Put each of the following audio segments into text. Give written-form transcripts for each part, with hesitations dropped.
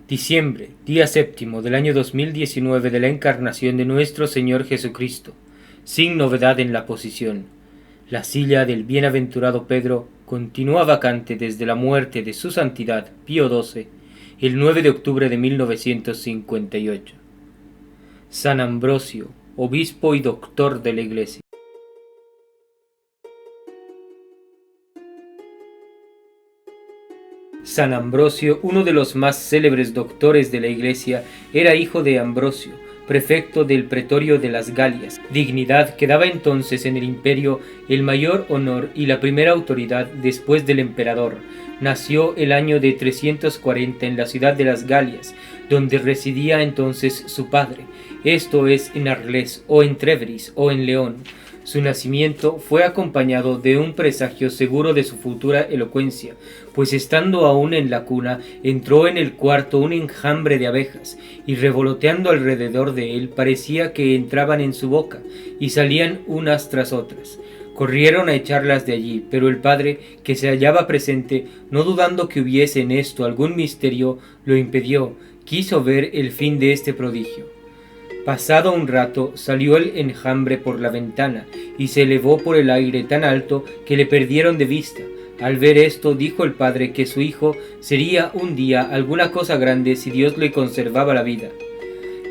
Diciembre, día séptimo del año 2019 de la encarnación de nuestro Señor Jesucristo, sin novedad en la posición. La silla del bienaventurado Pedro continúa vacante desde la muerte de su santidad Pío XII, el 9 de octubre de 1958. San Ambrosio, obispo y doctor de la Iglesia. San Ambrosio, uno de los más célebres doctores de la Iglesia, era hijo de Ambrosio, prefecto del pretorio de las Galias, dignidad que daba entonces en el imperio el mayor honor y la primera autoridad después del emperador. Nació el año de 340 en la ciudad de las Galias, donde residía entonces su padre, esto es en Arles, o en Trevris, o en León. Su nacimiento fue acompañado de un presagio seguro de su futura elocuencia, pues estando aún en la cuna, entró en el cuarto un enjambre de abejas, y revoloteando alrededor de él parecía que entraban en su boca, y salían unas tras otras. Corrieron a echarlas de allí, pero el padre, que se hallaba presente, no dudando que hubiese en esto algún misterio, lo impidió, quiso ver el fin de este prodigio. Pasado un rato salió el enjambre por la ventana y se elevó por el aire tan alto que le perdieron de vista. Al ver esto dijo el padre que su hijo sería un día alguna cosa grande si Dios le conservaba la vida.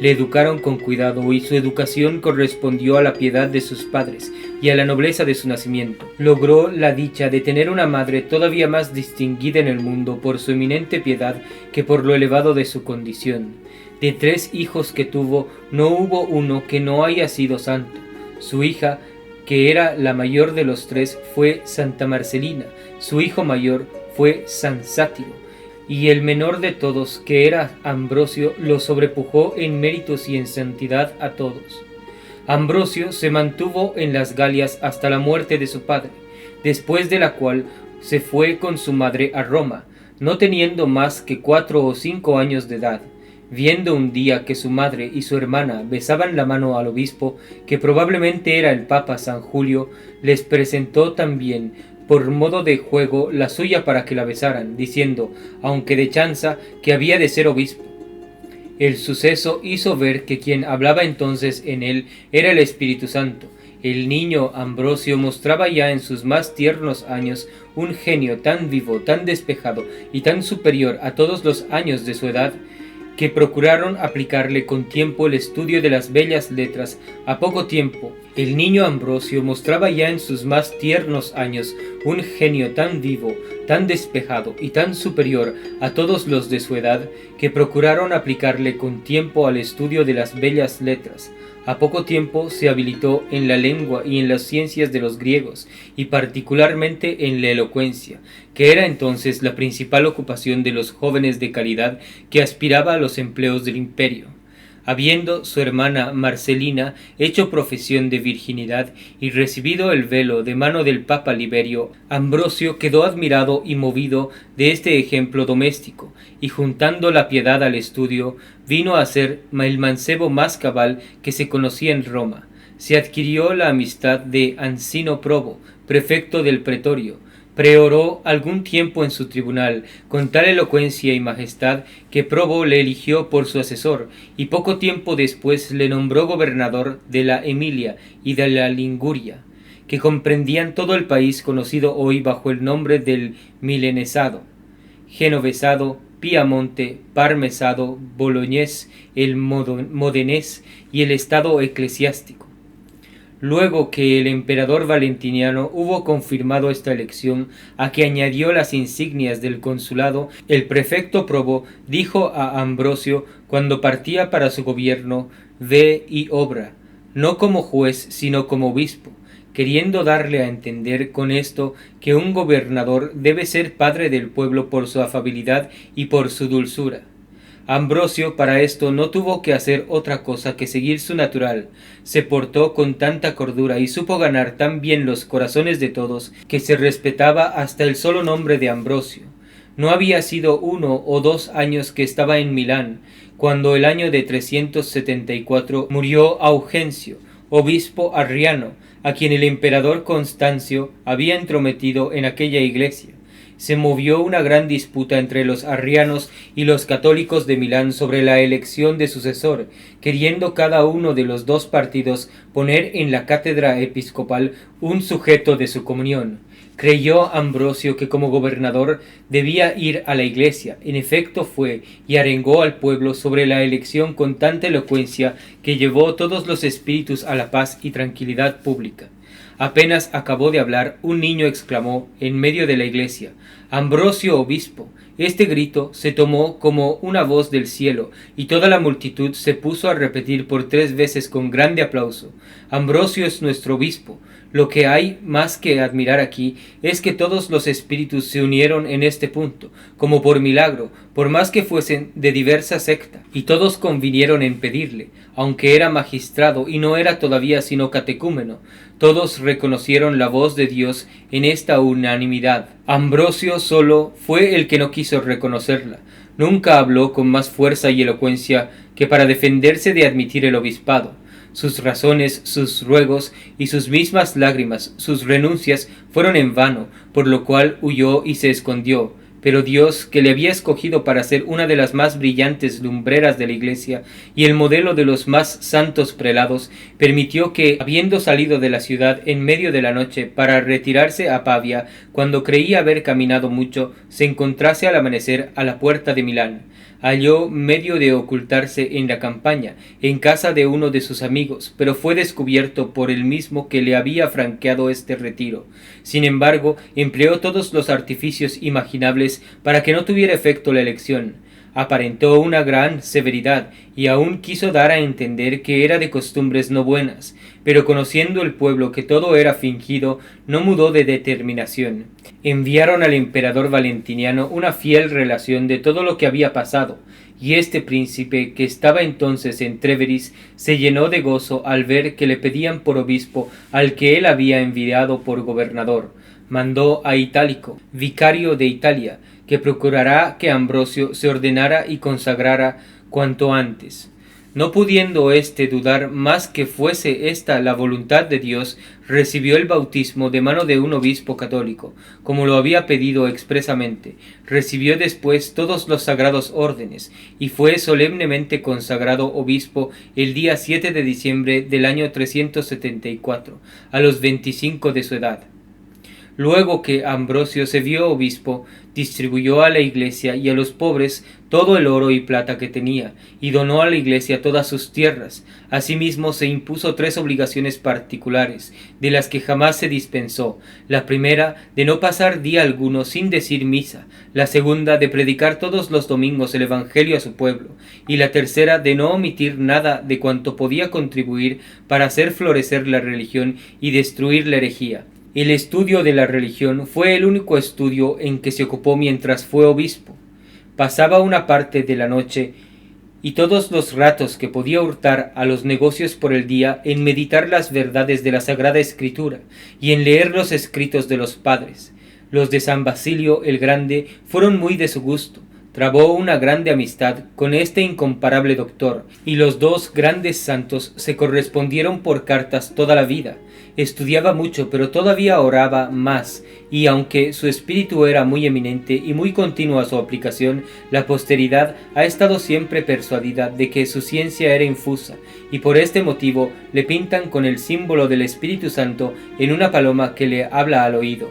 Le educaron con cuidado y su educación correspondió a la piedad de sus padres y a la nobleza de su nacimiento. Logró la dicha de tener una madre todavía más distinguida en el mundo por su eminente piedad que por lo elevado de su condición. De 3 hijos que tuvo, no hubo uno que no haya sido santo. Su hija, que era la mayor de los 3, fue Santa Marcelina, su hijo mayor fue San Sátiro, y el menor de todos, que era Ambrosio, lo sobrepujó en méritos y en santidad a todos. Ambrosio se mantuvo en las Galias hasta la muerte de su padre, después de la cual se fue con su madre a Roma, no teniendo más que 4 o 5 años de edad. Viendo un día que su madre y su hermana besaban la mano al obispo, que probablemente era el Papa San Julio, les presentó también, por modo de juego, la suya para que la besaran, diciendo, aunque de chanza, que había de ser obispo. El suceso hizo ver que quien hablaba entonces en él era el Espíritu Santo. El niño Ambrosio mostraba ya en sus más tiernos años un genio tan vivo, tan despejado y tan superior a todos los años de su edad, que procuraron aplicarle con tiempo el estudio de las bellas letras. A poco tiempo, el niño Ambrosio mostraba ya en sus más tiernos años un genio tan vivo, tan despejado y tan superior a todos los de su edad, que procuraron aplicarle con tiempo al estudio de las bellas letras. A poco tiempo se habilitó en la lengua y en las ciencias de los griegos, y particularmente en la elocuencia, que era entonces la principal ocupación de los jóvenes de calidad que aspiraba a los empleos del imperio. Habiendo su hermana Marcelina hecho profesión de virginidad y recibido el velo de mano del Papa Liberio, Ambrosio quedó admirado y movido de este ejemplo doméstico, y juntando la piedad al estudio, vino a ser el mancebo más cabal que se conocía en Roma. Se adquirió la amistad de Ancino Probo, prefecto del pretorio. Preoró algún tiempo en su tribunal, con tal elocuencia y majestad que Probo le eligió por su asesor, y poco tiempo después le nombró gobernador de la Emilia y de la Liguria, que comprendían todo el país conocido hoy bajo el nombre del Milenesado, Genovesado, Piamonte, Parmesado, Boloñés, el Modenés y el estado eclesiástico. Luego que el emperador Valentiniano hubo confirmado esta elección, a que añadió las insignias del consulado, el prefecto Probo dijo a Ambrosio cuando partía para su gobierno: ve y obra, no como juez sino como obispo, queriendo darle a entender con esto que un gobernador debe ser padre del pueblo por su afabilidad y por su dulzura. Ambrosio para esto no tuvo que hacer otra cosa que seguir su natural. Se portó con tanta cordura y supo ganar tan bien los corazones de todos que se respetaba hasta el solo nombre de Ambrosio. No había sido 1 o 2 años que estaba en Milán, cuando el año de 374 murió Augencio, obispo arriano, a quien el emperador Constancio había entrometido en aquella iglesia, se movió una gran disputa entre los arrianos y los católicos de Milán sobre la elección de sucesor, queriendo cada uno de los dos partidos poner en la cátedra episcopal un sujeto de su comunión. Creyó Ambrosio que como gobernador debía ir a la iglesia. En efecto fue, y arengó al pueblo sobre la elección con tanta elocuencia que llevó todos los espíritus a la paz y tranquilidad pública. Apenas acabó de hablar, un niño exclamó en medio de la iglesia: «Ambrosio obispo». Este grito se tomó como una voz del cielo, y toda la multitud se puso a repetir por 3 veces con grande aplauso: «Ambrosio es nuestro obispo». Lo que hay más que admirar aquí es que todos los espíritus se unieron en este punto, como por milagro, por más que fuesen de diversa secta, y todos convinieron en pedirle, aunque era magistrado y no era todavía sino catecúmeno. Todos reconocieron la voz de Dios en esta unanimidad. Ambrosio solo fue el que no quiso reconocerla. Nunca habló con más fuerza y elocuencia que para defenderse de admitir el obispado. Sus razones, sus ruegos y sus mismas lágrimas, sus renuncias fueron en vano, por lo cual huyó y se escondió. Pero Dios, que le había escogido para ser una de las más brillantes lumbreras de la iglesia y el modelo de los más santos prelados, permitió que, habiendo salido de la ciudad en medio de la noche para retirarse a Pavia, cuando creía haber caminado mucho, se encontrase al amanecer a la puerta de Milán. Halló medio de ocultarse en la campaña, en casa de uno de sus amigos, pero fue descubierto por el mismo que le había franqueado este retiro. Sin embargo, empleó todos los artificios imaginables para que no tuviera efecto la elección. Aparentó una gran severidad y aún quiso dar a entender que era de costumbres no buenas, pero conociendo el pueblo que todo era fingido, no mudó de determinación. Enviaron al emperador Valentiniano una fiel relación de todo lo que había pasado, y este príncipe, que estaba entonces en Tréveris, se llenó de gozo al ver que le pedían por obispo al que él había enviado por gobernador. Mandó a Itálico, vicario de Italia, que procurará que Ambrosio se ordenara y consagrara cuanto antes. No pudiendo éste dudar más que fuese esta la voluntad de Dios, recibió el bautismo de mano de un obispo católico, como lo había pedido expresamente. Recibió después todos los sagrados órdenes, y fue solemnemente consagrado obispo el día 7 de diciembre del año 374, a los 25 de su edad. Luego que Ambrosio se vio obispo, distribuyó a la iglesia y a los pobres todo el oro y plata que tenía, y donó a la iglesia todas sus tierras. Asimismo se impuso 3 obligaciones particulares, de las que jamás se dispensó: la primera, de no pasar día alguno sin decir misa; la segunda, de predicar todos los domingos el evangelio a su pueblo; y la tercera, de no omitir nada de cuanto podía contribuir para hacer florecer la religión y destruir la herejía. El estudio de la religión fue el único estudio en que se ocupó mientras fue obispo. Pasaba una parte de la noche y todos los ratos que podía hurtar a los negocios por el día en meditar las verdades de la Sagrada Escritura y en leer los escritos de los padres. Los de San Basilio el Grande fueron muy de su gusto. Trabó una grande amistad con este incomparable doctor, y los 2 grandes santos se correspondieron por cartas toda la vida. Estudiaba mucho, pero todavía oraba más, y aunque su espíritu era muy eminente y muy continua su aplicación, la posteridad ha estado siempre persuadida de que su ciencia era infusa, y por este motivo le pintan con el símbolo del Espíritu Santo en una paloma que le habla al oído.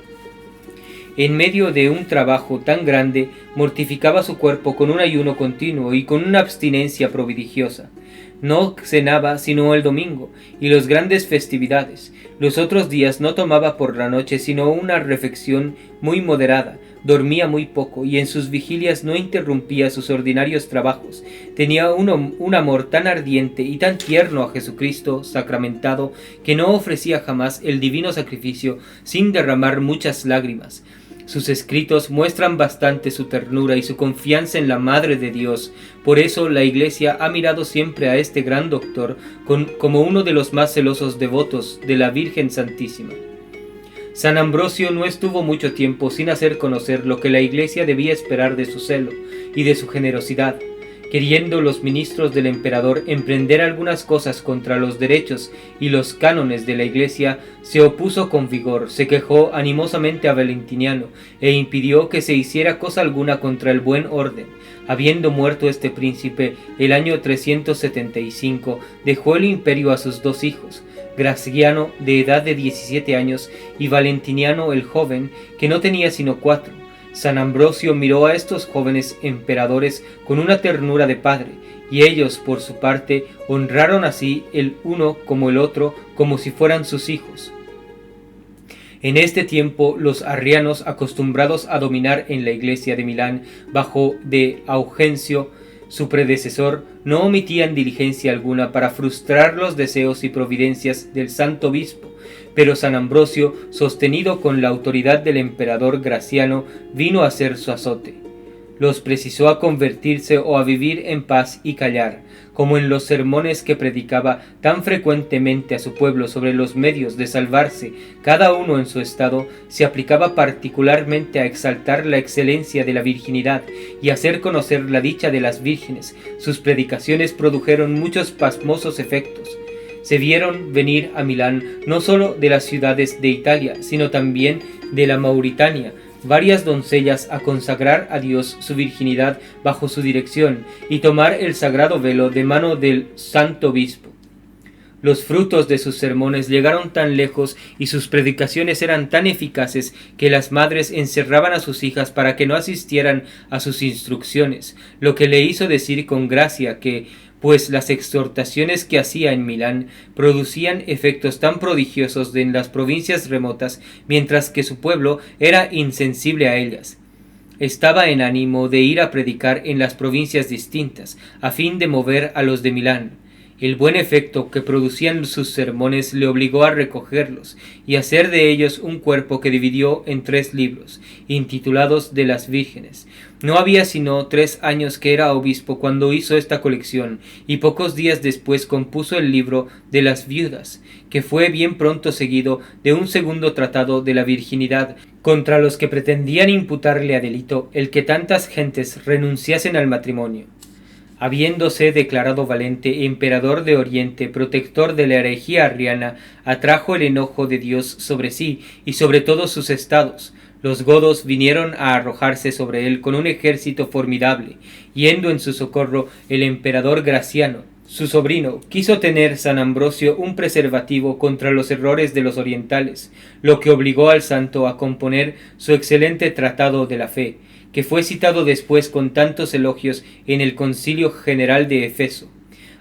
En medio de un trabajo tan grande, mortificaba su cuerpo con un ayuno continuo y con una abstinencia prodigiosa. No cenaba sino el domingo y las grandes festividades. Los otros días no tomaba por la noche sino una refección muy moderada, dormía muy poco y en sus vigilias no interrumpía sus ordinarios trabajos. Tenía un amor tan ardiente y tan tierno a Jesucristo sacramentado que no ofrecía jamás el divino sacrificio sin derramar muchas lágrimas. Sus escritos muestran bastante su ternura y su confianza en la Madre de Dios. Por eso la Iglesia ha mirado siempre a este gran doctor como uno de los más celosos devotos de la Virgen Santísima. San Ambrosio no estuvo mucho tiempo sin hacer conocer lo que la Iglesia debía esperar de su celo y de su generosidad. queriendo los ministros del emperador emprender algunas cosas contra los derechos y los cánones de la Iglesia, se opuso con vigor, se quejó animosamente a Valentiniano e impidió que se hiciera cosa alguna contra el buen orden. Habiendo muerto este príncipe el año 375, dejó el imperio a sus dos hijos, Graciano, de edad de 17 años, y Valentiniano el joven, que no tenía sino 4. San Ambrosio miró a estos jóvenes emperadores con una ternura de padre, y ellos, por su parte, honraron así el uno como el otro, como si fueran sus hijos. En este tiempo, los arrianos, acostumbrados a dominar en la iglesia de Milán bajo de Augencio, su predecesor, no omitían diligencia alguna para frustrar los deseos y providencias del santo obispo, pero San Ambrosio, sostenido con la autoridad del emperador Graciano, vino a hacer su azote. Los precisó a convertirse o a vivir en paz y callar, como en los sermones que predicaba tan frecuentemente a su pueblo sobre los medios de salvarse, cada uno en su estado, se aplicaba particularmente a exaltar la excelencia de la virginidad y hacer conocer la dicha de las vírgenes. Sus predicaciones produjeron muchos pasmosos efectos. Se vieron venir a Milán no sólo de las ciudades de Italia, sino también de la Mauritania, varias doncellas a consagrar a Dios su virginidad bajo su dirección y tomar el sagrado velo de mano del santo obispo. Los frutos de sus sermones llegaron tan lejos y sus predicaciones eran tan eficaces que las madres encerraban a sus hijas para que no asistieran a sus instrucciones, lo que le hizo decir con gracia que, pues las exhortaciones que hacía en Milán producían efectos tan prodigiosos en las provincias remotas, mientras que su pueblo era insensible a ellas. Estaba en ánimo de ir a predicar en las provincias distintas, a fin de mover a los de Milán. El buen efecto que producían sus sermones le obligó a recogerlos y hacer de ellos un cuerpo que dividió en 3 libros, intitulados de las vírgenes. No había sino 3 años que era obispo cuando hizo esta colección, y pocos días después compuso el libro de las viudas, que fue bien pronto seguido de un segundo tratado de la virginidad, contra los que pretendían imputarle a delito el que tantas gentes renunciasen al matrimonio. Habiéndose declarado Valente, emperador de Oriente, protector de la herejía arriana, atrajo el enojo de Dios sobre sí y sobre todos sus estados. Los godos vinieron a arrojarse sobre él con un ejército formidable. Yendo en su socorro el emperador Graciano, su sobrino, quiso tener San Ambrosio un preservativo contra los errores de los orientales, lo que obligó al santo a componer su excelente tratado de la fe, que fue citado después con tantos elogios en el Concilio General de Efeso.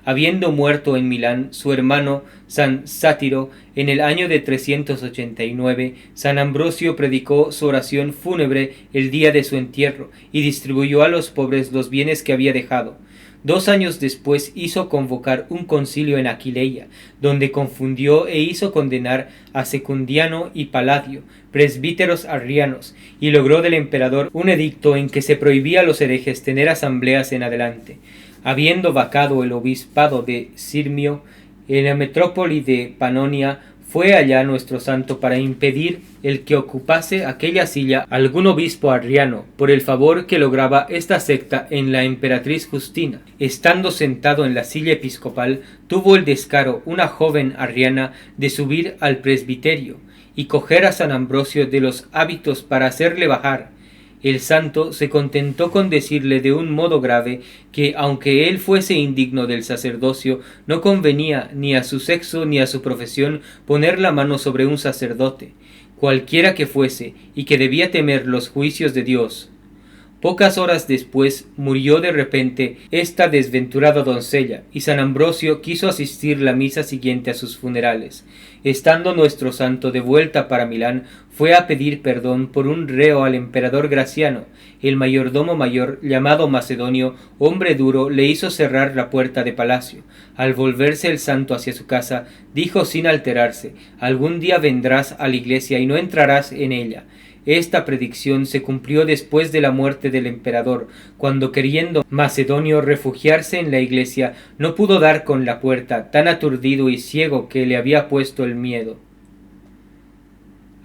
Habiendo muerto en Milán su hermano San Sátiro en el año de 389, San Ambrosio predicó su oración fúnebre el día de su entierro y distribuyó a los pobres los bienes que había dejado. 2 años después hizo convocar un concilio en Aquileia, donde confundió e hizo condenar a Secundiano y Paladio, presbíteros arrianos, y logró del emperador un edicto en que se prohibía a los herejes tener asambleas en adelante. Habiendo vacado el obispado de Sirmio en la metrópoli de Panonia, fue allá nuestro santo para impedir el que ocupase aquella silla algún obispo arriano, por el favor que lograba esta secta en la emperatriz Justina. Estando sentado en la silla episcopal, tuvo el descaro una joven arriana de subir al presbiterio y coger a San Ambrosio de los hábitos para hacerle bajar. El santo se contentó con decirle de un modo grave que, aunque él fuese indigno del sacerdocio, no convenía ni a su sexo ni a su profesión poner la mano sobre un sacerdote, cualquiera que fuese, y que debía temer los juicios de Dios. Pocas horas después murió de repente esta desventurada doncella, y San Ambrosio quiso asistir la misa siguiente a sus funerales. Estando nuestro santo de vuelta para Milán, fue a pedir perdón por un reo al emperador Graciano. El mayordomo mayor, llamado Macedonio, hombre duro, le hizo cerrar la puerta de palacio. Al volverse el santo hacia su casa, dijo sin alterarse: «Algún día vendrás a la iglesia y no entrarás en ella». Esta predicción se cumplió después de la muerte del emperador, cuando, queriendo Macedonio refugiarse en la iglesia, no pudo dar con la puerta, tan aturdido y ciego que le había puesto el miedo.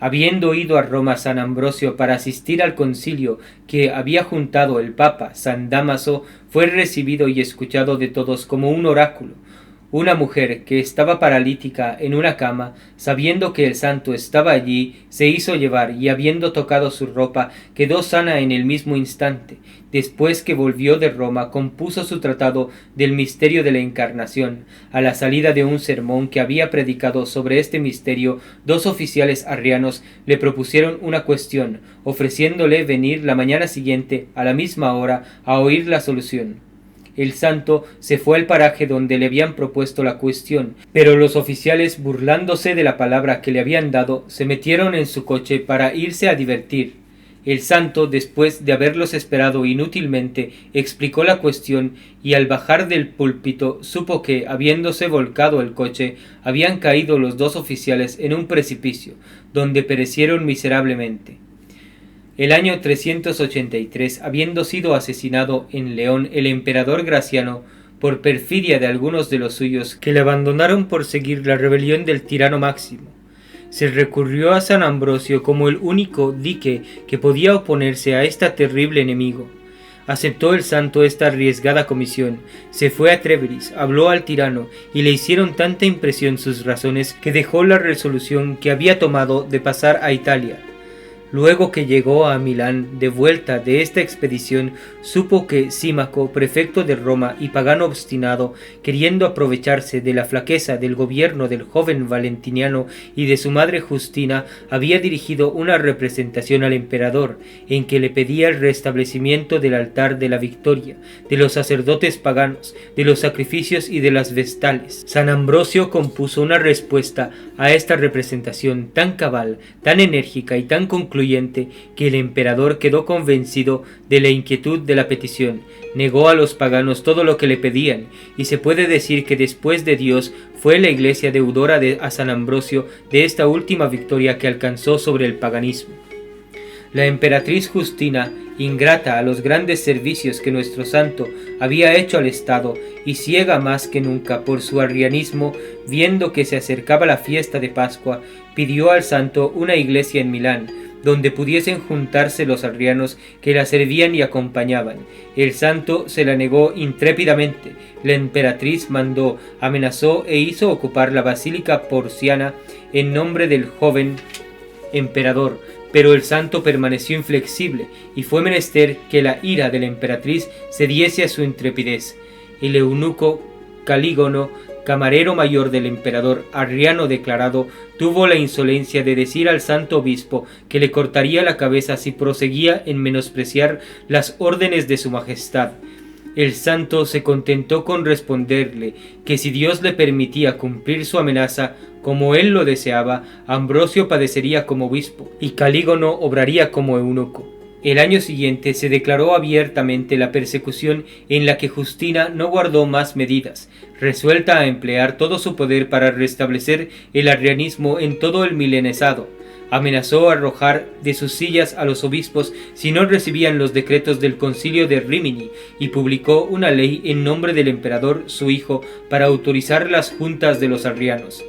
Habiendo ido a Roma San Ambrosio para asistir al concilio que había juntado el Papa San Dámaso, fue recibido y escuchado de todos como un oráculo. Una mujer que estaba paralítica en una cama, sabiendo que el santo estaba allí, se hizo llevar y habiendo tocado su ropa, quedó sana en el mismo instante. Después que volvió de Roma, compuso su tratado del misterio de la Encarnación. A la salida de un sermón que había predicado sobre este misterio, dos oficiales arrianos le propusieron una cuestión, ofreciéndole venir la mañana siguiente a la misma hora a oír la solución. El santo se fue al paraje donde le habían propuesto la cuestión, pero los oficiales, burlándose de la palabra que le habían dado, se metieron en su coche para irse a divertir. El santo, después de haberlos esperado inútilmente, explicó la cuestión y al bajar del púlpito supo que, habiéndose volcado el coche, habían caído los dos oficiales en un precipicio, donde perecieron miserablemente. El año 383, habiendo sido asesinado en León el emperador Graciano por perfidia de algunos de los suyos que le abandonaron por seguir la rebelión del tirano Máximo, se recurrió a San Ambrosio como el único dique que podía oponerse a este terrible enemigo. Aceptó el santo esta arriesgada comisión, se fue a Trébris, habló al tirano y le hicieron tanta impresión sus razones que dejó la resolución que había tomado de pasar a Italia. Luego que llegó a Milán de vuelta de esta expedición, supo que Símaco, prefecto de Roma y pagano obstinado, queriendo aprovecharse de la flaqueza del gobierno del joven Valentiniano y de su madre Justina, había dirigido una representación al emperador, en que le pedía el restablecimiento del altar de la Victoria, de los sacerdotes paganos, de los sacrificios y de las vestales. San Ambrosio compuso una respuesta a esta representación tan cabal, tan enérgica y tan concluyente que el emperador quedó convencido de la inquietud de la petición, negó a los paganos todo lo que le pedían, y se puede decir que después de Dios fue la iglesia deudora a San Ambrosio de esta última victoria que alcanzó sobre el paganismo. La emperatriz Justina, ingrata a los grandes servicios que nuestro santo había hecho al Estado, y ciega más que nunca por su arrianismo, viendo que se acercaba la fiesta de Pascua, pidió al santo una iglesia en Milán, donde pudiesen juntarse los arrianos que la servían y acompañaban. El santo se la negó intrépidamente. La emperatriz mandó, amenazó e hizo ocupar la basílica porciana en nombre del joven emperador, pero el santo permaneció inflexible, y fue menester que la ira de la emperatriz cediese a su intrepidez. El eunuco Calígono, camarero mayor del emperador arriano declarado, tuvo la insolencia de decir al santo obispo que le cortaría la cabeza si proseguía en menospreciar las órdenes de su majestad. El santo se contentó con responderle que si Dios le permitía cumplir su amenaza como él lo deseaba, Ambrosio padecería como obispo y Calígono obraría como eunuco. El año siguiente se declaró abiertamente la persecución, en la que Justina no guardó más medidas, resuelta a emplear todo su poder para restablecer el arrianismo en todo el milenesado. Amenazó arrojar de sus sillas a los obispos si no recibían los decretos del concilio de Rímini, y publicó una ley en nombre del emperador su hijo para autorizar las juntas de los arrianos.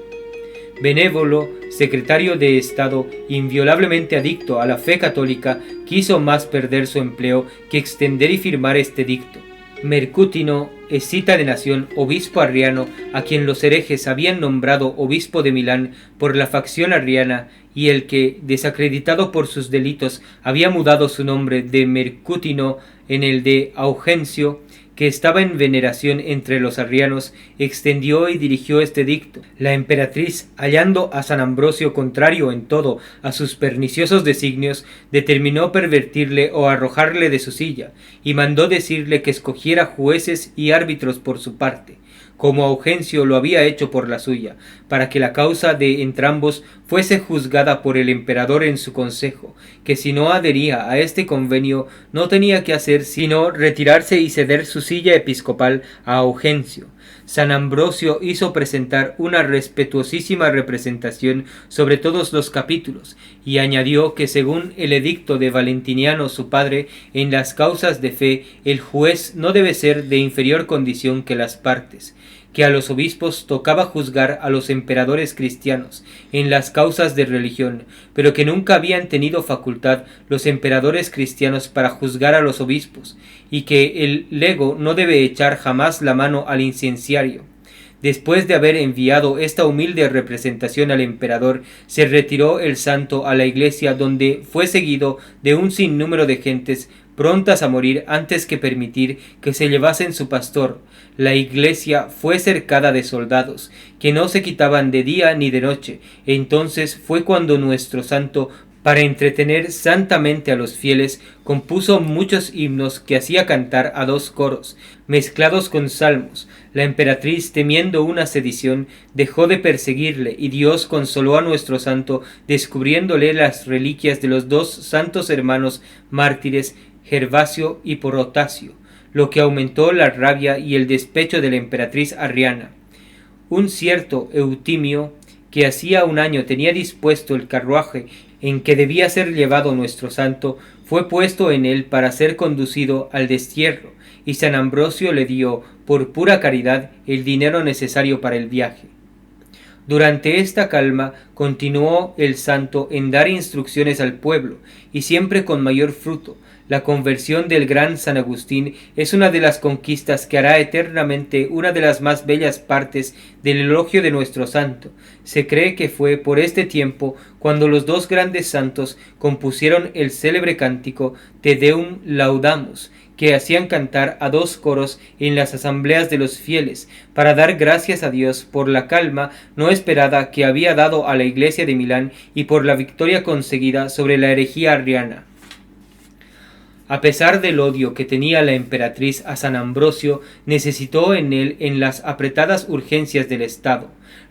Benévolo, secretario de Estado, inviolablemente adicto a la fe católica, quiso más perder su empleo que extender y firmar este dicto. Mercutino, escita de nación, obispo arriano, a quien los herejes habían nombrado obispo de Milán por la facción arriana, y el que, desacreditado por sus delitos, había mudado su nombre de Mercutino en el de Augencio, que estaba en veneración entre los arrianos, extendió y dirigió este dicto. La emperatriz, hallando a San Ambrosio contrario en todo a sus perniciosos designios, determinó pervertirle o arrojarle de su silla, y mandó decirle que escogiera jueces y árbitros por su parte, como Augencio lo había hecho por la suya, para que la causa de entrambos fuese juzgada por el emperador en su consejo, que si no adhería a este convenio no tenía que hacer sino retirarse y ceder su silla episcopal a Augencio. San Ambrosio hizo presentar una respetuosísima representación sobre todos los capítulos, y añadió que según el edicto de Valentiniano su padre, en las causas de fe el juez no debe ser de inferior condición que las partes, que a los obispos tocaba juzgar a los emperadores cristianos en las causas de religión, pero que nunca habían tenido facultad los emperadores cristianos para juzgar a los obispos, y que el lego no debe echar jamás la mano al incenciario. Después de haber enviado esta humilde representación al emperador, se retiró el santo a la iglesia, donde fue seguido de un sinnúmero de gentes prontas a morir antes que permitir que se llevasen su pastor. La iglesia fue cercada de soldados, que no se quitaban de día ni de noche. Entonces fue cuando nuestro santo, para entretener santamente a los fieles, compuso muchos himnos que hacía cantar a 2 coros, mezclados con salmos. La emperatriz, temiendo una sedición, dejó de perseguirle, y Dios consoló a nuestro santo, descubriéndole las reliquias de los 2 santos hermanos mártires, Gervasio y Protasio, lo que aumentó la rabia y el despecho de la emperatriz Arriana. Un cierto Eutimio, que hacía un año tenía dispuesto el carruaje en que debía ser llevado nuestro santo, fue puesto en él para ser conducido al destierro, y San Ambrosio le dio, por pura caridad, el dinero necesario para el viaje. Durante esta calma continuó el santo en dar instrucciones al pueblo, y siempre con mayor fruto. La conversión del gran San Agustín es una de las conquistas que hará eternamente una de las más bellas partes del elogio de nuestro santo. Se cree que fue por este tiempo cuando los 2 grandes santos compusieron el célebre cántico Te Deum Laudamus, que hacían cantar a 2 coros en las asambleas de los fieles, para dar gracias a Dios por la calma no esperada que había dado a la iglesia de Milán y por la victoria conseguida sobre la herejía arriana. A pesar del odio que tenía la emperatriz a San Ambrosio, necesitó en él en las apretadas urgencias del estado.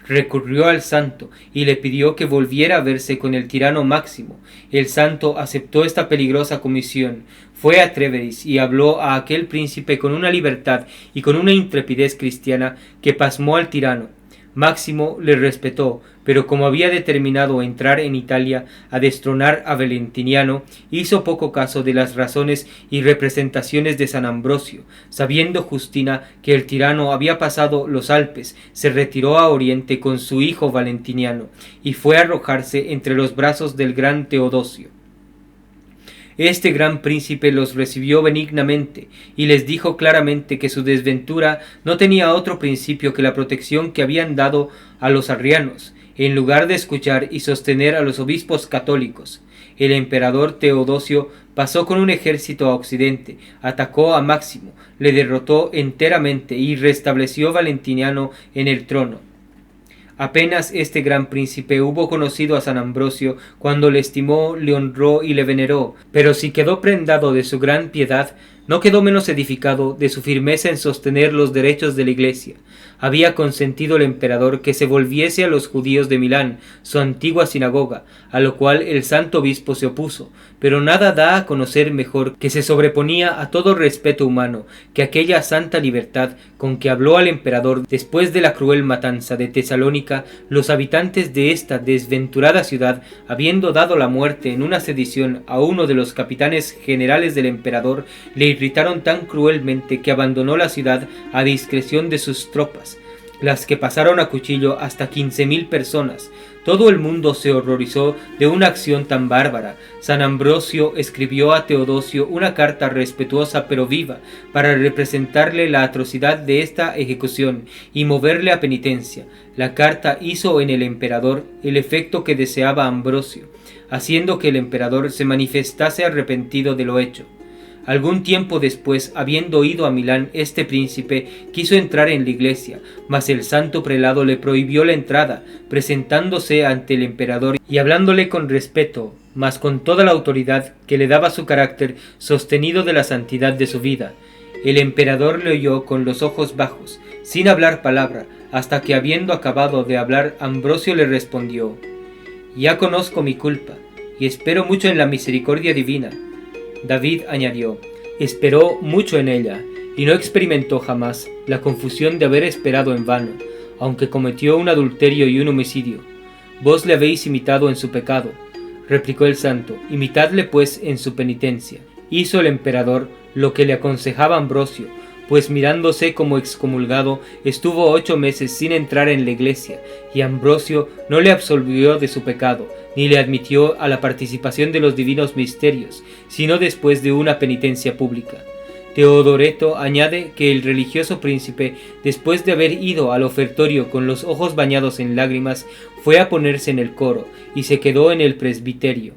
Recurrió al santo y le pidió que volviera a verse con el tirano Máximo. El santo aceptó esta peligrosa comisión. Fue a Tréveris y habló a aquel príncipe con una libertad y con una intrepidez cristiana que pasmó al tirano. Máximo le respetó, pero como había determinado entrar en Italia a destronar a Valentiniano, hizo poco caso de las razones y representaciones de San Ambrosio. Sabiendo Justina que el tirano había pasado los Alpes, se retiró a Oriente con su hijo Valentiniano, y fue a arrojarse entre los brazos del gran Teodosio. Este gran príncipe los recibió benignamente y les dijo claramente que su desventura no tenía otro principio que la protección que habían dado a los arrianos, en lugar de escuchar y sostener a los obispos católicos. El emperador Teodosio pasó con un ejército a Occidente, atacó a Máximo, le derrotó enteramente y restableció Valentiniano en el trono. Apenas este gran príncipe hubo conocido a San Ambrosio, cuando le estimó, le honró y le veneró, pero si quedó prendado de su gran piedad, no quedó menos edificado de su firmeza en sostener los derechos de la Iglesia. Había consentido el emperador que se volviese a los judíos de Milán, su antigua sinagoga, a lo cual el santo obispo se opuso, pero nada da a conocer mejor que se sobreponía a todo respeto humano que aquella santa libertad con que habló al emperador después de la cruel matanza de Tesalónica. Los habitantes de esta desventurada ciudad, habiendo dado la muerte en una sedición a uno de los capitanes generales del emperador, le irritaron tan cruelmente que abandonó la ciudad a discreción de sus tropas, las que pasaron a cuchillo hasta 15.000 personas. Todo el mundo se horrorizó de una acción tan bárbara. San Ambrosio escribió a Teodosio una carta respetuosa pero viva para representarle la atrocidad de esta ejecución y moverle a penitencia. La carta hizo en el emperador el efecto que deseaba Ambrosio, haciendo que el emperador se manifestase arrepentido de lo hecho. Algún tiempo después, habiendo ido a Milán, este príncipe quiso entrar en la iglesia, mas el santo prelado le prohibió la entrada, presentándose ante el emperador y hablándole con respeto, mas con toda la autoridad que le daba su carácter sostenido de la santidad de su vida. El emperador le oyó con los ojos bajos, sin hablar palabra, hasta que habiendo acabado de hablar, Ambrosio le respondió: «Ya conozco mi culpa, y espero mucho en la misericordia divina». David añadió: «Esperó mucho en ella, y no experimentó jamás la confusión de haber esperado en vano, aunque cometió un adulterio y un homicidio. Vos le habéis imitado en su pecado», replicó el santo, «imitadle pues en su penitencia». Hizo el emperador lo que le aconsejaba Ambrosio, pues mirándose como excomulgado, estuvo 8 meses sin entrar en la iglesia, y Ambrosio no le absolvió de su pecado, ni le admitió a la participación de los divinos misterios, sino después de una penitencia pública. Teodoreto añade que el religioso príncipe, después de haber ido al ofertorio con los ojos bañados en lágrimas, fue a ponerse en el coro, y se quedó en el presbiterio.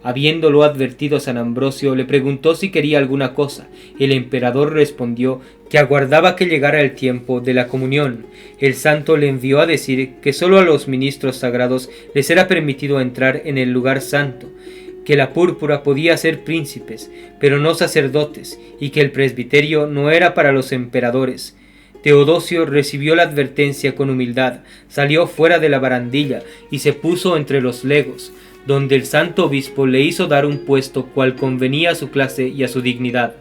Habiéndolo advertido San Ambrosio, le preguntó si quería alguna cosa. El emperador respondió que aguardaba que llegara el tiempo de la comunión. El santo le envió a decir que sólo a los ministros sagrados les era permitido entrar en el lugar santo, que la púrpura podía ser príncipes, pero no sacerdotes, y que el presbiterio no era para los emperadores. Teodosio recibió la advertencia con humildad, salió fuera de la barandilla y se puso entre los legos, donde el santo obispo le hizo dar un puesto cual convenía a su clase y a su dignidad.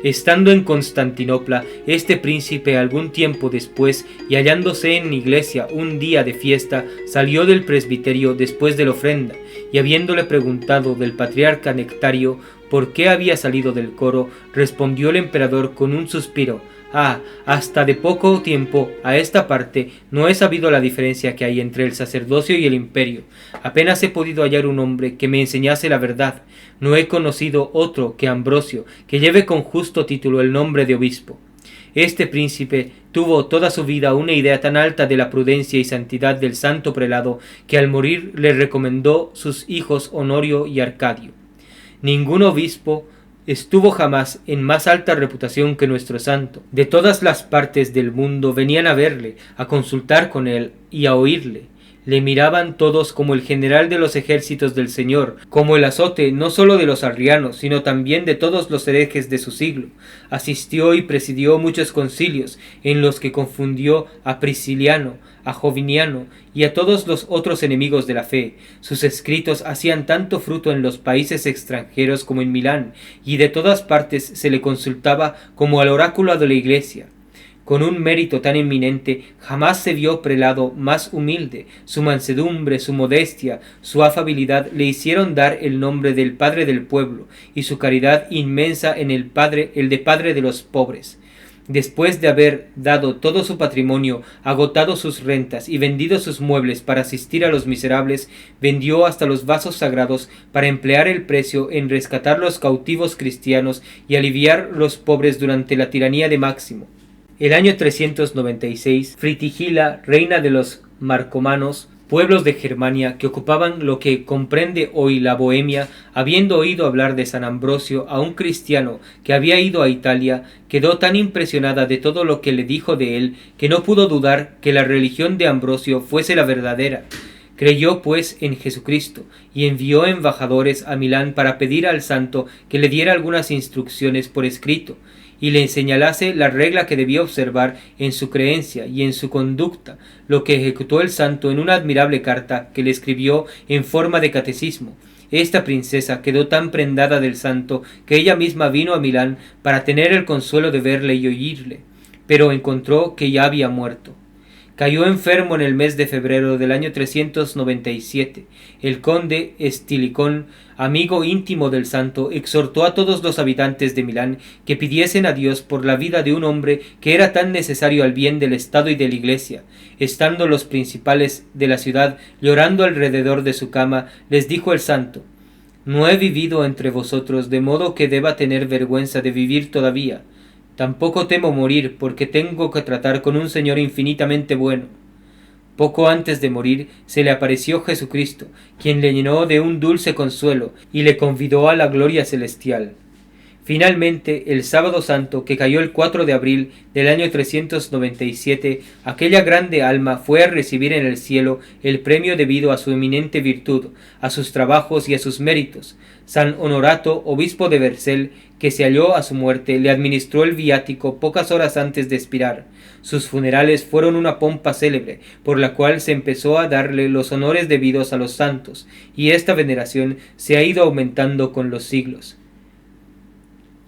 Estando en Constantinopla, este príncipe algún tiempo después, y hallándose en iglesia un día de fiesta, salió del presbiterio después de la ofrenda, y habiéndole preguntado del patriarca Nectario por qué había salido del coro, respondió el emperador con un suspiro: hasta de poco tiempo a esta parte no he sabido la diferencia que hay entre el sacerdocio y el imperio. Apenas he podido hallar un hombre que me enseñase la verdad. No he conocido otro que Ambrosio, que lleve con justo título el nombre de obispo. Este príncipe tuvo toda su vida una idea tan alta de la prudencia y santidad del santo prelado, que al morir le recomendó sus hijos Honorio y Arcadio. Ningún obispo estuvo jamás en más alta reputación que nuestro santo. De todas las partes del mundo venían a verle, a consultar con él y a oírle. Le miraban todos como el general de los ejércitos del Señor, como el azote no sólo de los arrianos, sino también de todos los herejes de su siglo. Asistió y presidió muchos concilios, en los que confundió a Prisciliano, a Joviniano y a todos los otros enemigos de la fe. Sus escritos hacían tanto fruto en los países extranjeros como en Milán, y de todas partes se le consultaba como al oráculo de la Iglesia. Con un mérito tan eminente jamás se vio prelado más humilde. Su mansedumbre, su modestia, su afabilidad le hicieron dar el nombre del Padre del pueblo, y su caridad inmensa en el de Padre de los pobres. Después de haber dado todo su patrimonio, agotado sus rentas y vendido sus muebles para asistir a los miserables, vendió hasta los vasos sagrados para emplear el precio en rescatar los cautivos cristianos y aliviar los pobres durante la tiranía de Máximo. El año 396, Fritigila, reina de los marcomanos, pueblos de Germania que ocupaban lo que comprende hoy la Bohemia, habiendo oído hablar de San Ambrosio a un cristiano que había ido a Italia, quedó tan impresionada de todo lo que le dijo de él que no pudo dudar que la religión de Ambrosio fuese la verdadera. Creyó pues en Jesucristo y envió embajadores a Milán para pedir al santo que le diera algunas instrucciones por escrito y le señalase la regla que debía observar en su creencia y en su conducta, lo que ejecutó el santo en una admirable carta que le escribió en forma de catecismo. Esta princesa quedó tan prendada del santo que ella misma vino a Milán para tener el consuelo de verle y oírle, pero encontró que ya había muerto. Cayó enfermo en el mes de febrero del año 397. El conde Estilicón, amigo íntimo del santo, exhortó a todos los habitantes de Milán que pidiesen a Dios por la vida de un hombre que era tan necesario al bien del Estado y de la Iglesia. Estando los principales de la ciudad llorando alrededor de su cama, les dijo el santo: «No he vivido entre vosotros de modo que deba tener vergüenza de vivir todavía. Tampoco temo morir, porque tengo que tratar con un Señor infinitamente bueno». Poco antes de morir se le apareció Jesucristo, quien le llenó de un dulce consuelo y le convidó a la gloria celestial. Finalmente, el sábado santo, que cayó el 4 de abril del año 397, aquella grande alma fue a recibir en el cielo el premio debido a su eminente virtud, a sus trabajos y a sus méritos. San Honorato, obispo de Vercel, que se halló a su muerte, le administró el viático pocas horas antes de expirar. Sus funerales fueron una pompa célebre, por la cual se empezó a darle los honores debidos a los santos, y esta veneración se ha ido aumentando con los siglos.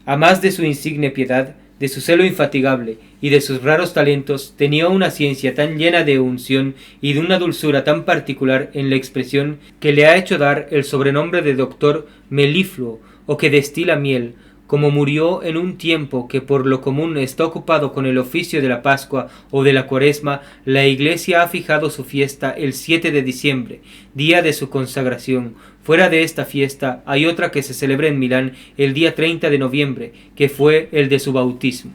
A más de su insigne piedad, de su celo infatigable y de sus raros talentos, tenía una ciencia tan llena de unción y de una dulzura tan particular en la expresión que le ha hecho dar el sobrenombre de doctor melifluo, o que destila miel, como murió en un tiempo que por lo común está ocupado con el oficio de la Pascua o de la Cuaresma, la Iglesia ha fijado su fiesta el 7 de diciembre, día de su consagración. Fuera de esta fiesta hay otra que se celebra en Milán el día 30 de noviembre, que fue el de su bautismo.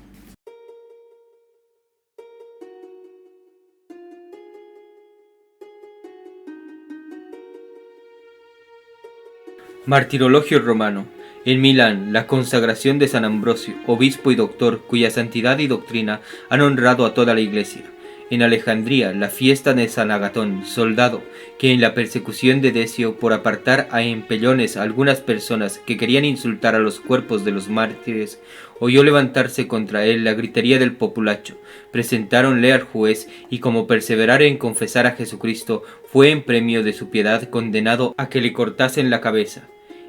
Martirologio romano. En Milán, la consagración de San Ambrosio, obispo y doctor, cuya santidad y doctrina han honrado a toda la Iglesia. En Alejandría, la fiesta de San Agatón, soldado, que en la persecución de Decio, por apartar a empellones a algunas personas que querían insultar a los cuerpos de los mártires, oyó levantarse contra él la gritería del populacho. Presentáronle al juez, y como perseverara en confesar a Jesucristo, fue en premio de su piedad condenado a que le cortasen la cabeza.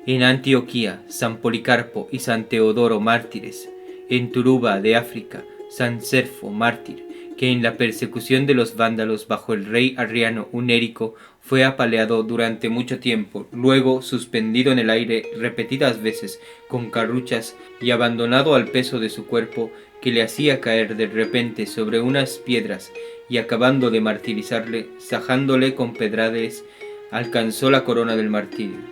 En Antioquía, San Policarpo y San Teodoro mártires. En Turuba de África, San Serfo mártir, que en la persecución de los vándalos bajo el rey Arriano Unérico fue apaleado durante mucho tiempo, luego suspendido en el aire repetidas veces con carruchas y abandonado al peso de su cuerpo, que le hacía caer de repente sobre unas piedras, y acabando de martirizarle, sajándole con pedrades, alcanzó la corona del martirio.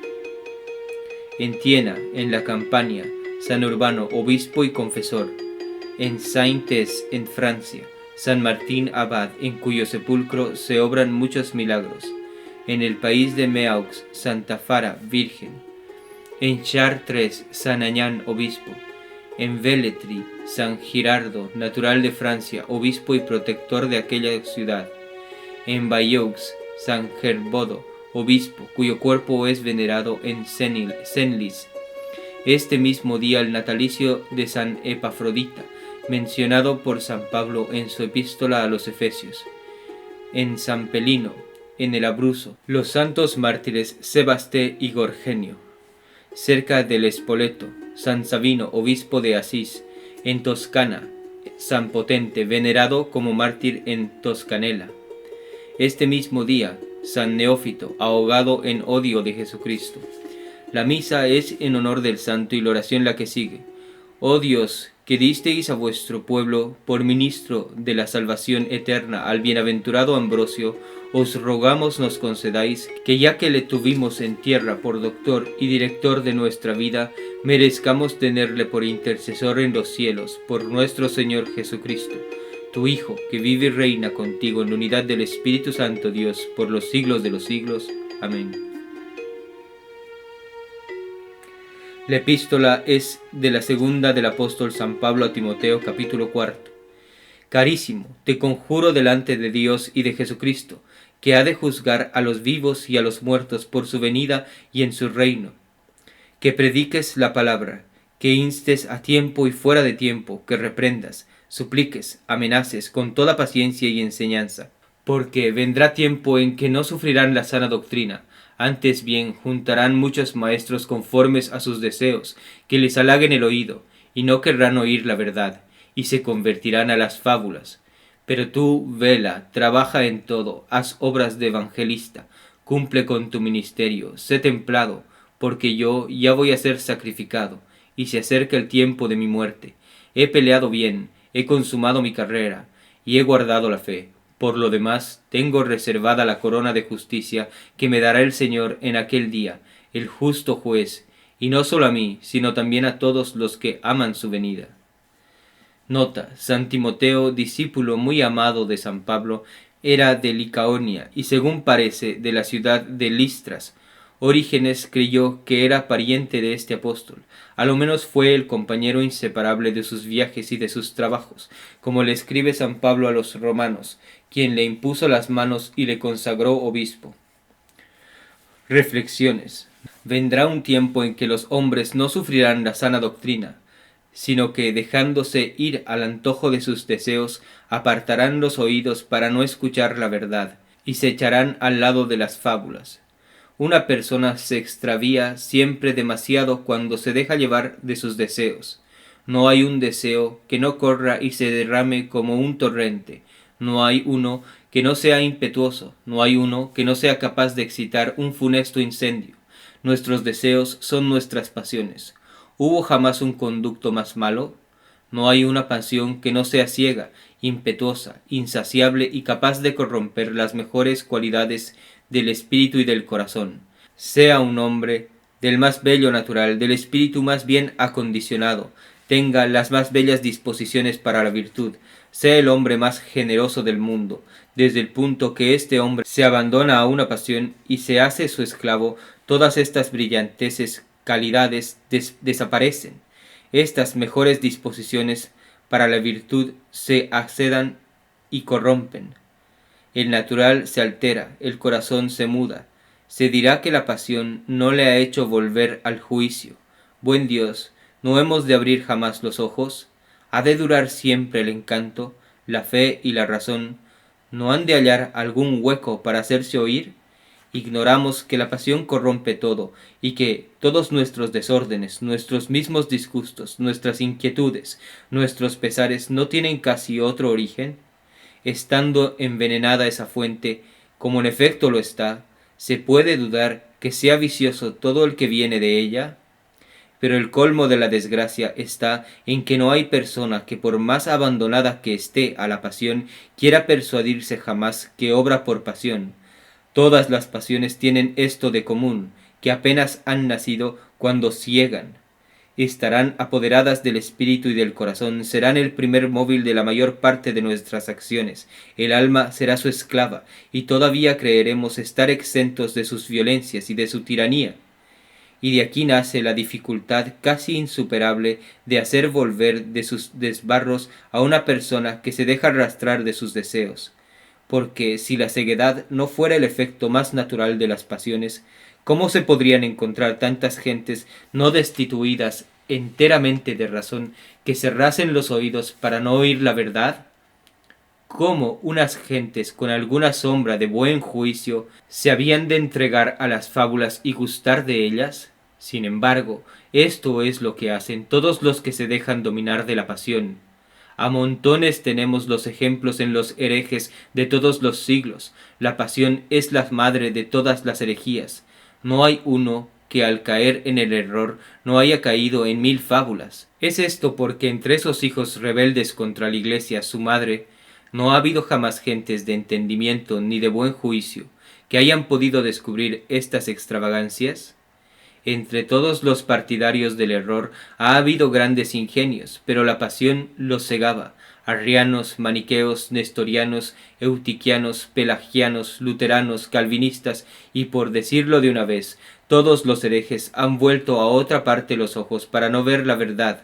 En Tiena, en la Campania, San Urbano, obispo y confesor. En Saintes, en Francia, San Martín abad, en cuyo sepulcro se obran muchos milagros. En el país de Meaux, Santa Fara, virgen. En Chartres, San Añán, obispo. En Velletri, San Girardo, natural de Francia, obispo y protector de aquella ciudad. En Bayeux, San Gerbodo, obispo, cuyo cuerpo es venerado en Senlis. Este mismo día el natalicio de San Epafrodita, mencionado por San Pablo en su epístola a los Efesios. En San Pelino, en el Abruzzo, los santos mártires Sebasté y Gorgenio. Cerca del Espoleto, San Sabino, obispo de Asís. En Toscana, San Potente, venerado como mártir en Toscanela. Este mismo día, San Neófito, ahogado en odio de Jesucristo. La misa es en honor del santo y la oración la que sigue. Oh Dios, que disteis a vuestro pueblo por ministro de la salvación eterna al bienaventurado Ambrosio, os rogamos nos concedáis que ya que le tuvimos en tierra por doctor y director de nuestra vida, merezcamos tenerle por intercesor en los cielos, por nuestro Señor Jesucristo, tu Hijo, que vive y reina contigo en la unidad del Espíritu Santo Dios, por los siglos de los siglos. Amén. La epístola es de la segunda del apóstol San Pablo a Timoteo, capítulo 4. Carísimo, te conjuro delante de Dios y de Jesucristo, que ha de juzgar a los vivos y a los muertos por su venida y en su reino, que prediques la palabra, que instes a tiempo y fuera de tiempo, que reprendas, supliques, amenaces con toda paciencia y enseñanza, porque vendrá tiempo en que no sufrirán la sana doctrina, antes bien juntarán muchos maestros conformes a sus deseos, que les halaguen el oído, y no querrán oír la verdad, y se convertirán a las fábulas. Pero tú, vela, trabaja en todo, haz obras de evangelista, cumple con tu ministerio, sé templado, porque yo ya voy a ser sacrificado, y se acerca el tiempo de mi muerte. He peleado bien, he consumado mi carrera, y he guardado la fe. Por lo demás, tengo reservada la corona de justicia que me dará el Señor en aquel día, el justo juez, y no solo a mí, sino también a todos los que aman su venida. Nota: San Timoteo, discípulo muy amado de San Pablo, era de Licaonia y según parece de la ciudad de Listras. Orígenes creyó que era pariente de este apóstol, a lo menos fue el compañero inseparable de sus viajes y de sus trabajos, como le escribe San Pablo a los romanos, quien le impuso las manos y le consagró obispo. Reflexiones. Vendrá un tiempo en que los hombres no sufrirán la sana doctrina, sino que, dejándose ir al antojo de sus deseos, apartarán los oídos para no escuchar la verdad, y se echarán al lado de las fábulas. Una persona se extravía siempre demasiado cuando se deja llevar de sus deseos. No hay un deseo que no corra y se derrame como un torrente. No hay uno que no sea impetuoso. No hay uno que no sea capaz de excitar un funesto incendio. Nuestros deseos son nuestras pasiones. ¿Hubo jamás un conducto más malo? No hay una pasión que no sea ciega, impetuosa, insaciable y capaz de corromper las mejores cualidades del espíritu y del corazón. Sea un hombre del más bello natural, del espíritu más bien acondicionado, tenga las más bellas disposiciones para la virtud, sea el hombre más generoso del mundo, desde el punto que este hombre se abandona a una pasión y se hace su esclavo, todas estas brillanteces calidades desaparecen. Estas mejores disposiciones para la virtud se accedan y corrompen. El natural se altera, el corazón se muda. Se dirá que la pasión no le ha hecho volver al juicio. Buen Dios, ¿no hemos de abrir jamás los ojos? ¿Ha de durar siempre el encanto, la fe y la razón? ¿No han de hallar algún hueco para hacerse oír? Ignoramos que la pasión corrompe todo, y que todos nuestros desórdenes, nuestros mismos disgustos, nuestras inquietudes, nuestros pesares no tienen casi otro origen. Estando envenenada esa fuente, como en efecto lo está, ¿se puede dudar que sea vicioso todo el que viene de ella? Pero el colmo de la desgracia está en que no hay persona que por más abandonada que esté a la pasión, quiera persuadirse jamás que obra por pasión. Todas las pasiones tienen esto de común, que apenas han nacido cuando ciegan. Estarán apoderadas del espíritu y del corazón, serán el primer móvil de la mayor parte de nuestras acciones, el alma será su esclava, y todavía creeremos estar exentos de sus violencias y de su tiranía. Y de aquí nace la dificultad casi insuperable de hacer volver de sus desbarros a una persona que se deja arrastrar de sus deseos. Porque si la ceguedad no fuera el efecto más natural de las pasiones, ¿cómo se podrían encontrar tantas gentes no destituidas enteramente de razón que cerrasen los oídos para no oír la verdad? ¿Cómo unas gentes con alguna sombra de buen juicio se habían de entregar a las fábulas y gustar de ellas? Sin embargo, esto es lo que hacen todos los que se dejan dominar de la pasión. A montones tenemos los ejemplos en los herejes de todos los siglos. La pasión es la madre de todas las herejías. No hay uno que al caer en el error no haya caído en 1000 fábulas. Es esto porque entre esos hijos rebeldes contra la Iglesia, su madre, no ha habido jamás gentes de entendimiento ni de buen juicio que hayan podido descubrir estas extravagancias. Entre todos los partidarios del error ha habido grandes ingenios, pero la pasión los cegaba. Arrianos, maniqueos, nestorianos, eutiquianos, pelagianos, luteranos, calvinistas y, por decirlo de una vez, todos los herejes han vuelto a otra parte los ojos para no ver la verdad,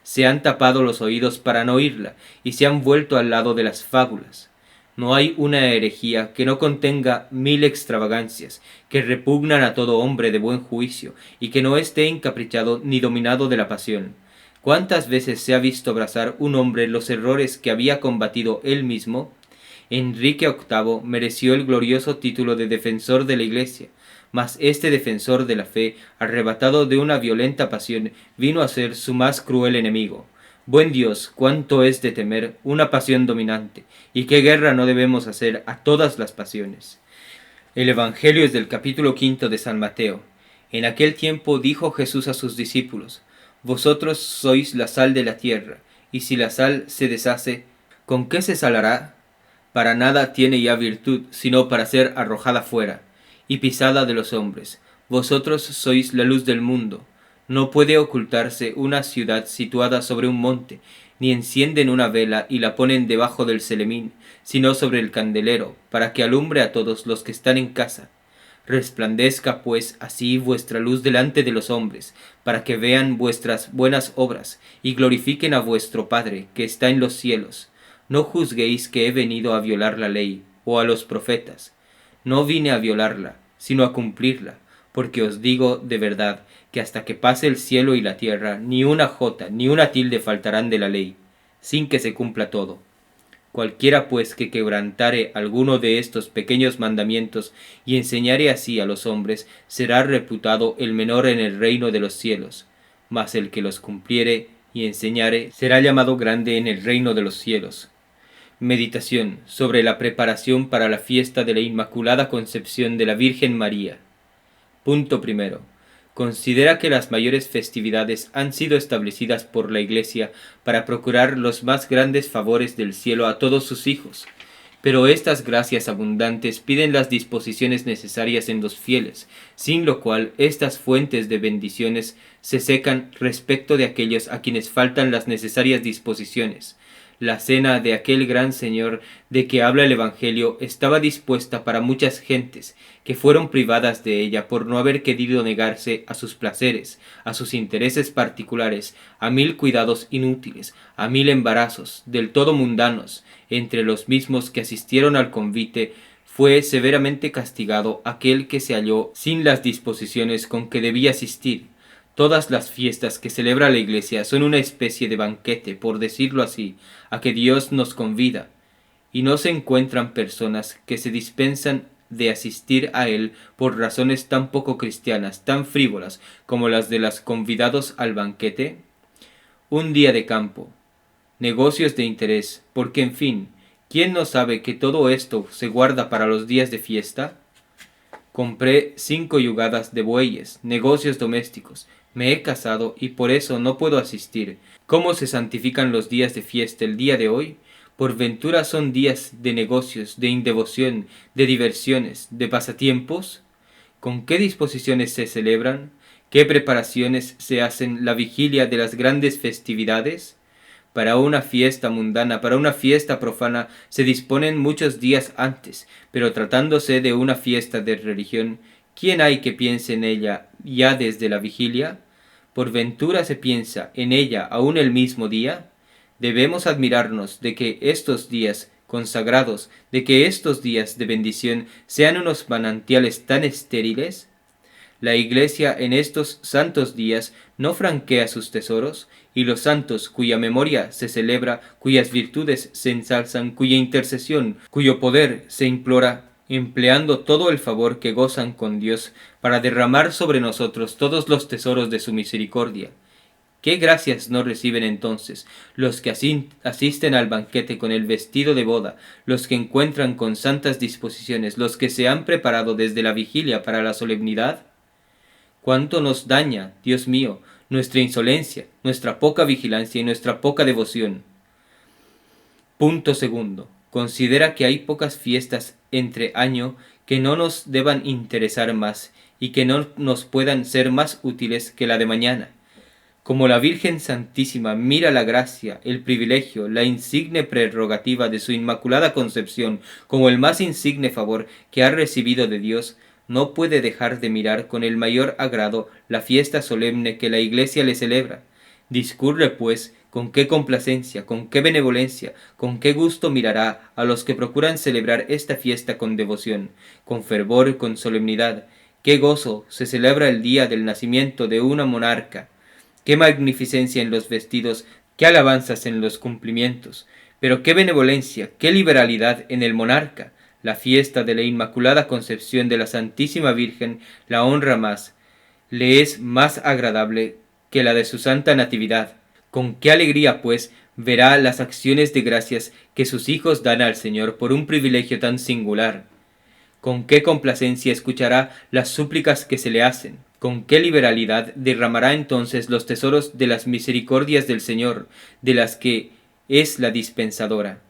se han tapado los oídos para no oírla y se han vuelto al lado de las fábulas. No hay una herejía que no contenga 1000 extravagancias, que repugnan a todo hombre de buen juicio, y que no esté encaprichado ni dominado de la pasión. ¿Cuántas veces se ha visto abrazar un hombre los errores que había combatido él mismo? Enrique VIII mereció el glorioso título de defensor de la Iglesia, mas este defensor de la fe, arrebatado de una violenta pasión, vino a ser su más cruel enemigo. Buen Dios, cuánto es de temer una pasión dominante, y qué guerra no debemos hacer a todas las pasiones. El Evangelio es del capítulo 5 de San Mateo. En aquel tiempo dijo Jesús a sus discípulos: Vosotros sois la sal de la tierra, y si la sal se deshace, ¿con qué se salará? Para nada tiene ya virtud, sino para ser arrojada fuera y pisada de los hombres. Vosotros sois la luz del mundo. No puede ocultarse una ciudad situada sobre un monte, ni encienden una vela y la ponen debajo del celemín, sino sobre el candelero, para que alumbre a todos los que están en casa. Resplandezca pues así vuestra luz delante de los hombres, para que vean vuestras buenas obras, y glorifiquen a vuestro Padre, que está en los cielos. No juzguéis que he venido a violar la ley, o a los profetas. No vine a violarla, sino a cumplirla, porque os digo de verdad, que hasta que pase el cielo y la tierra, ni una jota ni una tilde faltarán de la ley, sin que se cumpla todo. Cualquiera pues que quebrantare alguno de estos pequeños mandamientos y enseñare así a los hombres, será reputado el menor en el reino de los cielos, mas el que los cumpliere y enseñare, será llamado grande en el reino de los cielos. Meditación sobre la preparación para la fiesta de la Inmaculada Concepción de la Virgen María. Punto primero. considera que las mayores festividades han sido establecidas por la Iglesia para procurar los más grandes favores del cielo a todos sus hijos. Pero estas gracias abundantes piden las disposiciones necesarias en los fieles, sin lo cual estas fuentes de bendiciones se secan respecto de aquellos a quienes faltan las necesarias disposiciones. La cena de aquel gran Señor de que habla el Evangelio estaba dispuesta para muchas gentes, que fueron privadas de ella por no haber querido negarse a sus placeres, a sus intereses particulares, a 1000 cuidados inútiles, a 1000 embarazos, del todo mundanos. Entre los mismos que asistieron al convite, fue severamente castigado aquel que se halló sin las disposiciones con que debía asistir. Todas las fiestas que celebra la Iglesia son una especie de banquete, por decirlo así, a que Dios nos convida, y no se encuentran personas que se dispensan de asistir a él por razones tan poco cristianas, tan frívolas como las de los convidados al banquete. Un día de campo, negocios de interés, porque en fin, ¿quién no sabe que todo esto se guarda para los días de fiesta? Compré 5 yugadas de bueyes, negocios domésticos. Me he casado y por eso no puedo asistir. ¿Cómo se santifican los días de fiesta el día de hoy? Por ventura son días de negocios, de indevoción, de diversiones, de pasatiempos. ¿Con qué disposiciones se celebran? ¿Qué preparaciones se hacen la vigilia de las grandes festividades? Para una fiesta mundana, para una fiesta profana, se disponen muchos días antes, pero tratándose de una fiesta de religión, ¿quién hay que piense en ella ya desde la vigilia? ¿Por ventura se piensa en ella aún el mismo día? Debemos admirarnos de que estos días consagrados, de que estos días de bendición sean unos manantiales tan estériles. La Iglesia en estos santos días no franquea sus tesoros, y los santos cuya memoria se celebra, cuyas virtudes se ensalzan, cuya intercesión, cuyo poder se implora, empleando todo el favor que gozan con Dios para derramar sobre nosotros todos los tesoros de su misericordia. ¿Qué gracias no reciben entonces los que asisten al banquete con el vestido de boda, los que encuentran con santas disposiciones, los que se han preparado desde la vigilia para la solemnidad? ¿Cuánto nos daña, Dios mío, nuestra insolencia, nuestra poca vigilancia y nuestra poca devoción? Punto segundo. Considera que hay pocas fiestas entre año que no nos deban interesar más y que no nos puedan ser más útiles que la de mañana. Como la Virgen Santísima mira la gracia, el privilegio, la insigne prerrogativa de su Inmaculada Concepción como el más insigne favor que ha recibido de Dios, no puede dejar de mirar con el mayor agrado la fiesta solemne que la Iglesia le celebra. Discurre, pues, con qué complacencia, con qué benevolencia, con qué gusto mirará a los que procuran celebrar esta fiesta con devoción, con fervor y con solemnidad. Qué gozo se celebra el día del nacimiento de una monarca, qué magnificencia en los vestidos, qué alabanzas en los cumplimientos, pero qué benevolencia, qué liberalidad en el monarca. La fiesta de la Inmaculada Concepción de la Santísima Virgen la honra más, le es más agradable que la de su Santa Natividad. Con qué alegría, pues, verá las acciones de gracias que sus hijos dan al Señor por un privilegio tan singular. Con qué complacencia escuchará las súplicas que se le hacen. Con qué liberalidad derramará entonces los tesoros de las misericordias del Señor, de las que es la dispensadora.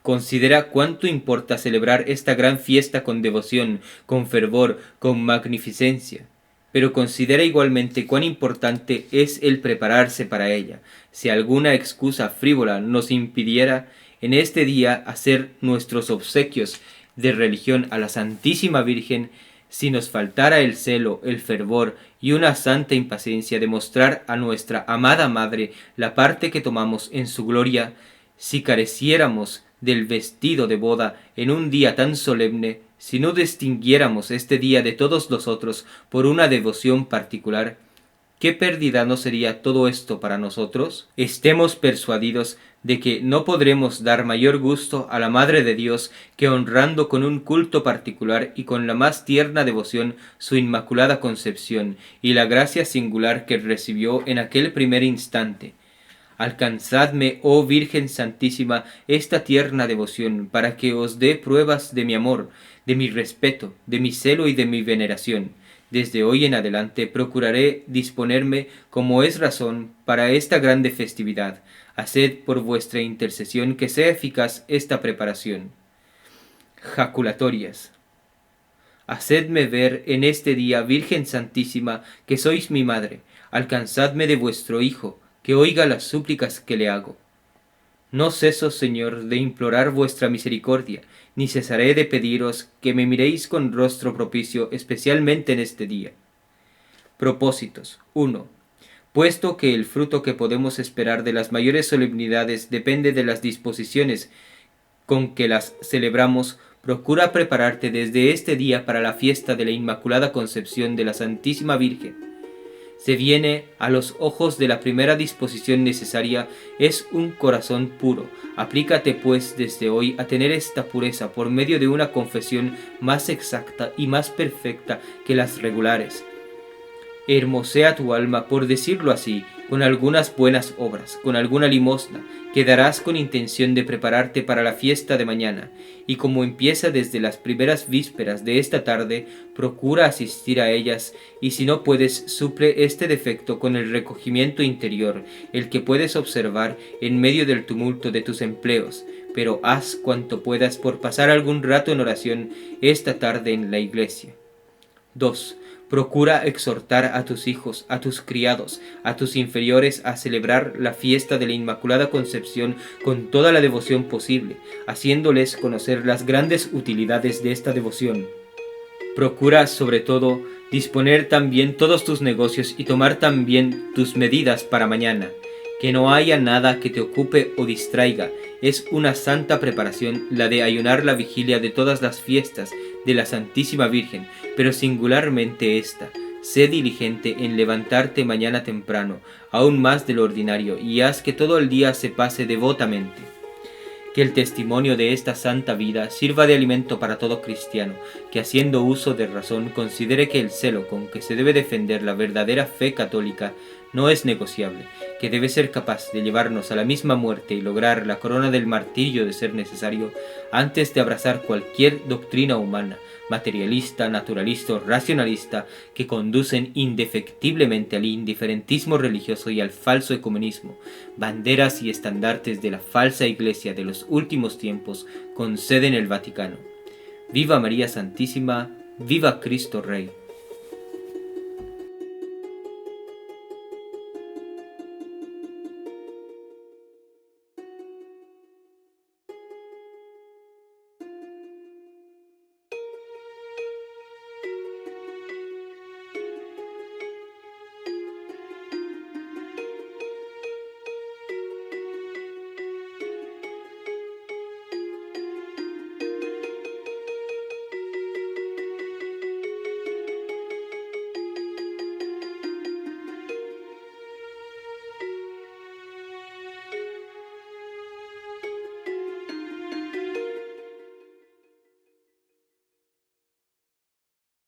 Considera cuánto importa celebrar esta gran fiesta con devoción, con fervor, con magnificencia. Pero considera igualmente cuán importante es el prepararse para ella. Si alguna excusa frívola nos impidiera en este día hacer nuestros obsequios de religión a la Santísima Virgen, si nos faltara el celo, el fervor y una santa impaciencia de mostrar a nuestra amada Madre la parte que tomamos en su gloria, si careciéramos del vestido de boda en un día tan solemne, si no distinguiéramos este día de todos los otros por una devoción particular, ¿qué pérdida no sería todo esto para nosotros? Estemos persuadidos de que no podremos dar mayor gusto a la Madre de Dios que honrando con un culto particular y con la más tierna devoción su Inmaculada Concepción y la gracia singular que recibió en aquel primer instante. Alcanzadme, oh Virgen Santísima, esta tierna devoción, para que os dé pruebas de mi amor, de mi respeto, de mi celo y de mi veneración. Desde hoy en adelante procuraré disponerme, como es razón, para esta grande festividad. Haced por vuestra intercesión que sea eficaz esta preparación. Jaculatorias. Hacedme ver en este día, Virgen Santísima, que sois mi madre. Alcanzadme de vuestro Hijo, que oiga las súplicas que le hago. No ceso, Señor, de implorar vuestra misericordia, ni cesaré de pediros que me miréis con rostro propicio, especialmente en este día. Propósitos. 1. Puesto que el fruto que podemos esperar de las mayores solemnidades depende de las disposiciones con que las celebramos, procura prepararte desde este día para la fiesta de la Inmaculada Concepción de la Santísima Virgen. Se viene a los ojos de la primera disposición necesaria es un corazón puro. Aplícate pues desde hoy a tener esta pureza por medio de una confesión más exacta y más perfecta que las regulares. Hermosea tu alma, por decirlo así, con algunas buenas obras, con alguna limosna, que darás con intención de prepararte para la fiesta de mañana, y como empieza desde las primeras vísperas de esta tarde, procura asistir a ellas, y si no puedes, suple este defecto con el recogimiento interior, el que puedes observar en medio del tumulto de tus empleos, pero haz cuanto puedas por pasar algún rato en oración esta tarde en la iglesia. 2. Procura exhortar a tus hijos, a tus criados, a tus inferiores a celebrar la fiesta de la Inmaculada Concepción con toda la devoción posible, haciéndoles conocer las grandes utilidades de esta devoción. Procura, sobre todo, disponer también todos tus negocios y tomar también tus medidas para mañana. Que no haya nada que te ocupe o distraiga. Es una santa preparación la de ayunar la vigilia de todas las fiestas de la Santísima Virgen, pero singularmente esta. Sé diligente en levantarte mañana temprano, aún más de lo ordinario, y haz que todo el día se pase devotamente. Que el testimonio de esta santa vida sirva de alimento para todo cristiano, que haciendo uso de razón considere que el celo con que se debe defender la verdadera fe católica no es negociable, que debe ser capaz de llevarnos a la misma muerte y lograr la corona del martirio de ser necesario, antes de abrazar cualquier doctrina humana, materialista, naturalista o racionalista, que conducen indefectiblemente al indiferentismo religioso y al falso ecumenismo, banderas y estandartes de la falsa iglesia de los últimos tiempos con sede en el Vaticano. Viva María Santísima, viva Cristo Rey.